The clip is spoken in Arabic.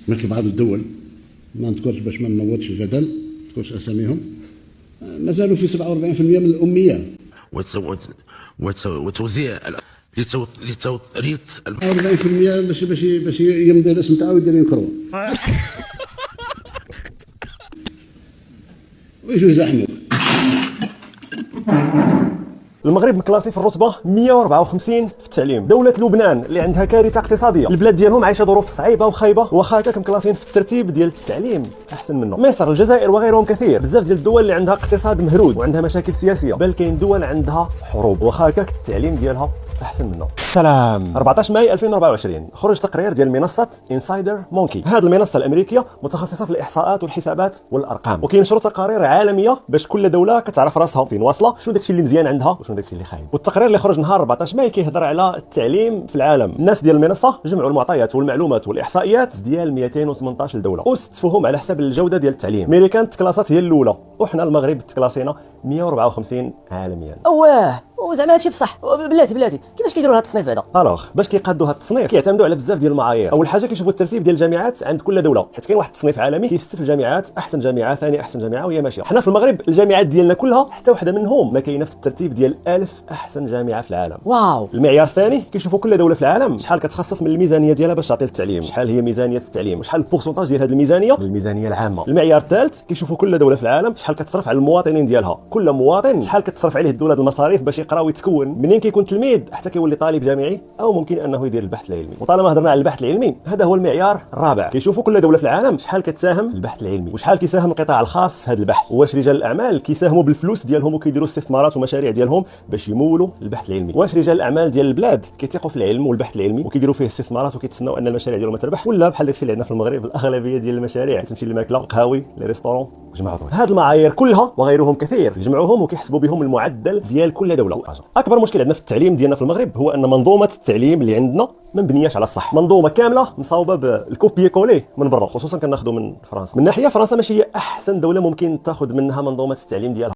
مثل بعض الدول ما نذكرش باش ما ننوضش الجدل، ما نذكرش اساميهم، ما زالوا في 47% من الاميه. وتوزيع لتوريث 40% باش يمضي الاسم تاعو يدير ينكروا ويجوا يزاحموا. المغرب مكلاسي في الرتبه 154 في التعليم. دوله لبنان اللي عندها كارثه اقتصاديه، البلاد ديالهم عايشه ظروف صعيبه وخايبه، واخا هكاك مكلاسين في الترتيب ديال التعليم احسن منه. مصر، الجزائر وغيرهم كثير، بزاف ديال الدول اللي عندها اقتصاد مهرود وعندها مشاكل سياسيه، بل كاين دول عندها حروب واخا هكاك التعليم ديالها احسن منه. سلام. 14 ماي 2024 خرج تقرير ديال منصه انسايدر مونكي. هذه المنصه الامريكيه متخصصه في الاحصاءات والحسابات والارقام، وكينشروا تقارير عالميه باش كل دوله كتعرف راسها فين واصله، شنو داكشي اللي مزيان عندها وشنو داكشي اللي خايب. والتقرير اللي خرج نهار 14 ماي كيهضر على التعليم في العالم. الناس ديال المنصه جمعوا المعطيات والمعلومات والاحصائيات ديال 218 دوله واستفوهم على حسب الجوده ديال التعليم. امريكان تكلاسات هي الاولى، وحنا المغرب تكلاسينا 154 عالميا. اواه وزعما هادشي بصح. بلاتي كيفاش كيديروا هاد التصنيف بعدا؟ الوغ باش كيقادوا هاد التصنيف كيعتمدوا على بزاف ديال المعايير. اول حاجه كيشوفوا الترتيب ديال الجامعات عند كل دوله، حيت كاين واحد التصنيف عالمي كيستف الجامعات احسن جامعه، ثاني احسن جامعه، وهي ماشيه. حنا في المغرب الجامعات ديالنا كلها حتى وحده منهم ما كاينه في الترتيب ديال 1000 احسن جامعه في العالم. واو. المعيار الثاني كيشوفوا كل دوله في العالم شحال كتخصص من الميزانيه ديالها باش تعطي للتعليم، شحال هي ميزانيه التعليم وشحال البورسونتاج ديال هذه الميزانيه من الميزانيه العامه. المعيار الثالث كيشوفوا كل دوله في العالم شحال كتصرف على المواطنين ديالها، كل مواطن شحال كتصرف عليه الدوله المصاريف باش يقرا ويتكون منين كيكون تلميذ حتى كيولي طالب جامعي او ممكن انه يدير البحث العلمي. وطالما هضرنا على البحث العلمي، هذا هو المعيار الرابع. كيشوفوا كل دوله في العالم شحال كتساهم في البحث العلمي وشحال كيساهم القطاع الخاص في هذا البحث، واش رجال الاعمال كيساهموا بالفلوس ديالهم وكيديروا استثمارات ومشاريع ديالهم باش يمولوا البحث العلمي، واش رجال الاعمال ديال البلاد كيثيقوا في العلم والبحث العلمي وكيديروا فيه استثمارات وكيتسناو ان المشاريع ديالهم تربح، ولا بحال داكشي اللي عندنا في المغرب الاغلبيه ديال المشاريع تمشي للماكله، قهاوي، لي ريستورون وجمعوا. هاد المعايير كلها وغيرهم كثير يجمعوهم وكيحسبوا بهم المعدل ديال كل دوله. اكبر مشكل عندنا في التعليم ديالنا في المغرب هو ان منظومه التعليم اللي عندنا ما مبنياش على الصح، منظومه كامله مصاوبه بالكوبي كولي من برا، خصوصا كناخذوا من فرنسا. من ناحيه فرنسا ماشي هي احسن دوله ممكن تاخذ منها منظومه التعليم ديالها.